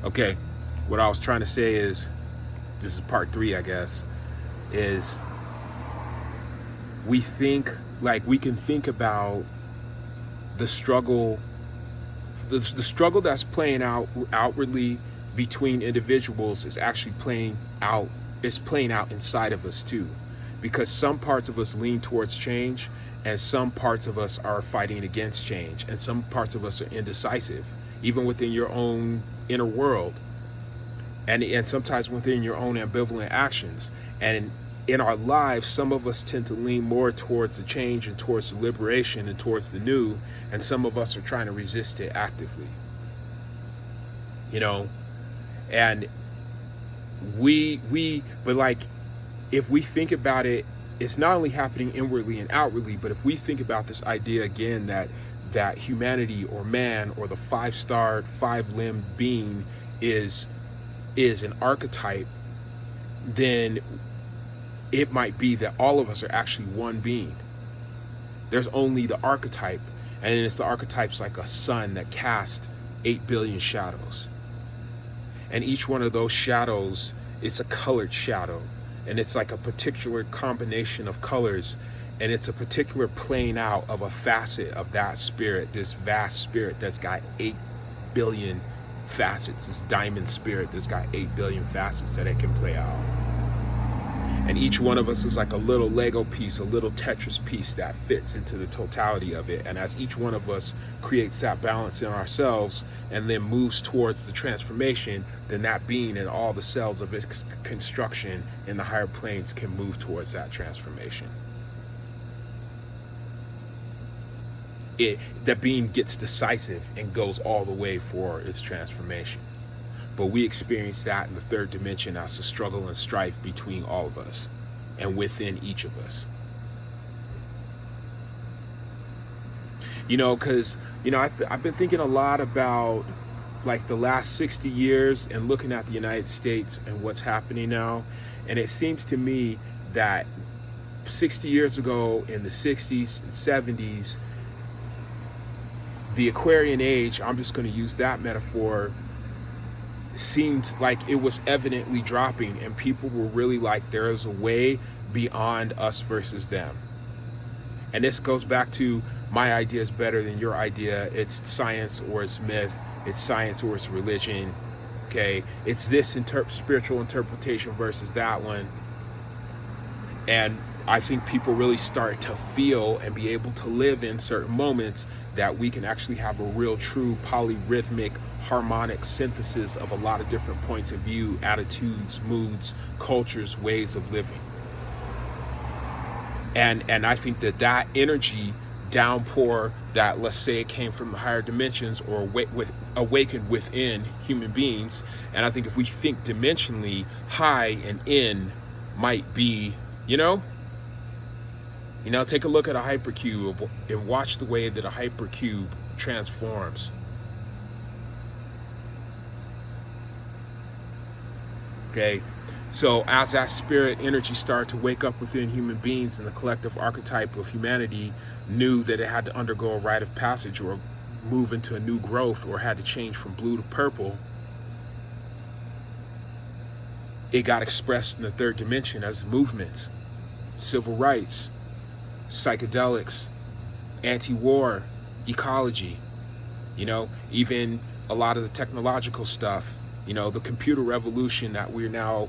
Okay, what I was trying to say is, this is part 3, I guess, is we think, like, we can think about the struggle, the struggle that's playing out outwardly between individuals is actually playing out inside of us too, because some parts of us lean towards change and some parts of us are fighting against change, and some parts of us are indecisive, even within your own inner world, and sometimes within your own ambivalent actions. And in our lives, some of us tend to lean more towards the change and towards the liberation and towards the new, and some of us are trying to resist it actively, you know. And but like, if we think about it, it's not only happening inwardly and outwardly, but if we think about this idea again that humanity or man or the 5-starred, 5-limbed being is an archetype, then it might be that all of us are actually one being. There's only the archetype, and it's the archetype's like a sun that casts 8 billion shadows. And each one of those shadows, it's a colored shadow. And it's like a particular combination of colors. And it's a particular playing out of a facet of that spirit, this vast spirit that's got 8 billion facets, this diamond spirit that's got 8 billion facets that it can play out. And each one of us is like a little Lego piece, a little Tetris piece that fits into the totality of it. And as each one of us creates that balance in ourselves and then moves towards the transformation, then that being and all the cells of its construction in the higher planes can move towards that transformation. That being gets decisive and goes all the way for its transformation. But we experience that in the 3rd dimension as the struggle and strife between all of us and within each of us. You know, because, you know, I've been thinking a lot about like the last 60 years and looking at the United States and what's happening now. And it seems to me that 60 years ago, in the 60s and 70s, the Aquarian age, I'm just going to use that metaphor, seemed like it was evidently dropping, and people were really like, there is a way beyond us versus them. And this goes back to my idea is better than your idea. It's science or it's myth. It's science or it's religion. Okay, it's this spiritual interpretation versus that one. And I think people really start to feel and be able to live in certain moments that we can actually have a real, true, polyrhythmic, harmonic synthesis of a lot of different points of view, attitudes, moods, cultures, ways of living. And I think that energy downpour that, let's say it came from the higher dimensions or awakened within human beings. And I think if we think dimensionally, high and in might be, you know, take a look at a hypercube and watch the way that a hypercube transforms. Okay, so as that spirit energy started to wake up within human beings, and the collective archetype of humanity knew that it had to undergo a rite of passage or move into a new growth, or had to change from blue to purple, it got expressed in the 3rd dimension as movements, civil rights, psychedelics, anti-war, ecology, even a lot of the technological stuff, the computer revolution that we're now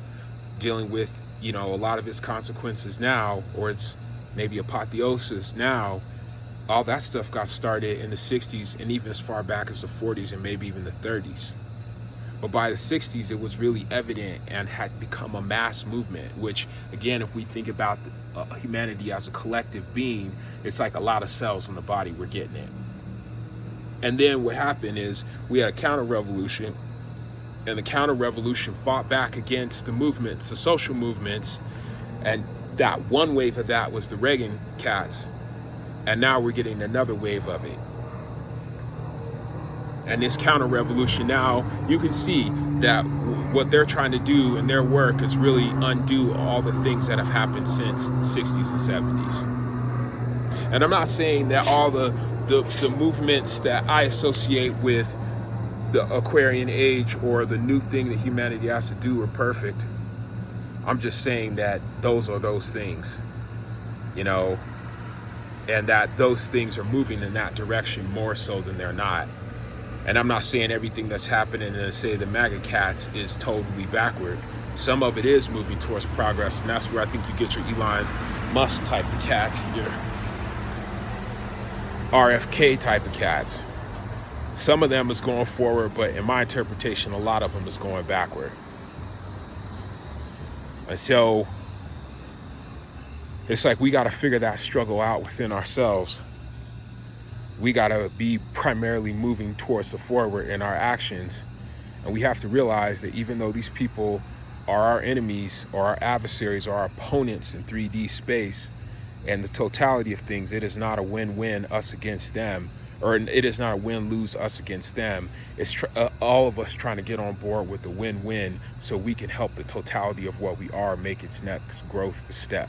dealing with, a lot of its consequences now, or its maybe apotheosis now. All that stuff got started in the 60s and even as far back as the 40s and maybe even the 30s. But by the 60s, it was really evident and had become a mass movement, which, again, if we think about humanity as a collective being, it's like a lot of cells in the body we're getting it. And then what happened is we had a counter-revolution, and the counter-revolution fought back against the movements, the social movements, and that one wave of that was the Reagan cats, and now we're getting another wave of it. And this counter-revolution now, you can see that what they're trying to do in their work is really undo all the things that have happened since the 60s and 70s. And I'm not saying that all the movements that I associate with the Aquarian age or the new thing that humanity has to do are perfect. I'm just saying that those are those things, you know, and that those things are moving in that direction more so than they're not. And I'm not saying everything that's happening in, say, the MAGA cats is totally backward. Some of it is moving towards progress, and that's where I think you get your Elon Musk type of cats, your RFK type of cats. Some of them is going forward, but in my interpretation, a lot of them is going backward. And so it's like we got to figure that struggle out within ourselves. We got to be primarily moving towards the forward in our actions. And we have to realize that even though these people are our enemies or our adversaries or our opponents in 3D space and the totality of things, it is not a win-win us against them, or it is not a win-lose us against them. It's all of us trying to get on board with the win-win so we can help the totality of what we are make its next growth step.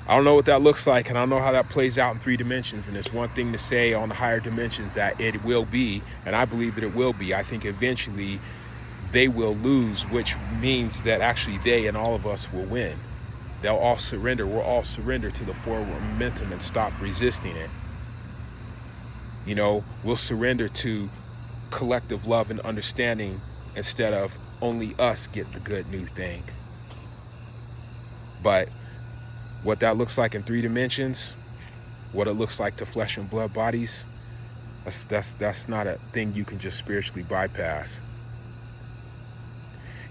I don't know what that looks like, and I don't know how that plays out in 3 dimensions. And it's one thing to say on the higher dimensions that it will be, and I believe that it will be. I think eventually they will lose, which means that actually they and all of us will win. They'll all surrender. We'll all surrender to the forward momentum and stop resisting it. You know, we'll surrender to collective love and understanding instead of only us get the good new thing. But what that looks like in 3 dimensions, what it looks like to flesh and blood bodies, that's not a thing you can just spiritually bypass.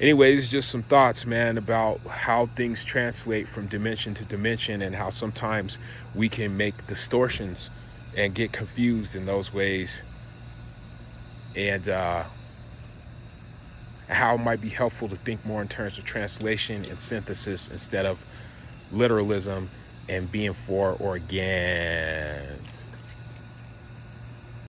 Anyways, just some thoughts, man, about how things translate from dimension to dimension and how sometimes we can make distortions and get confused in those ways, and how it might be helpful to think more in terms of translation and synthesis instead of literalism and being for or against.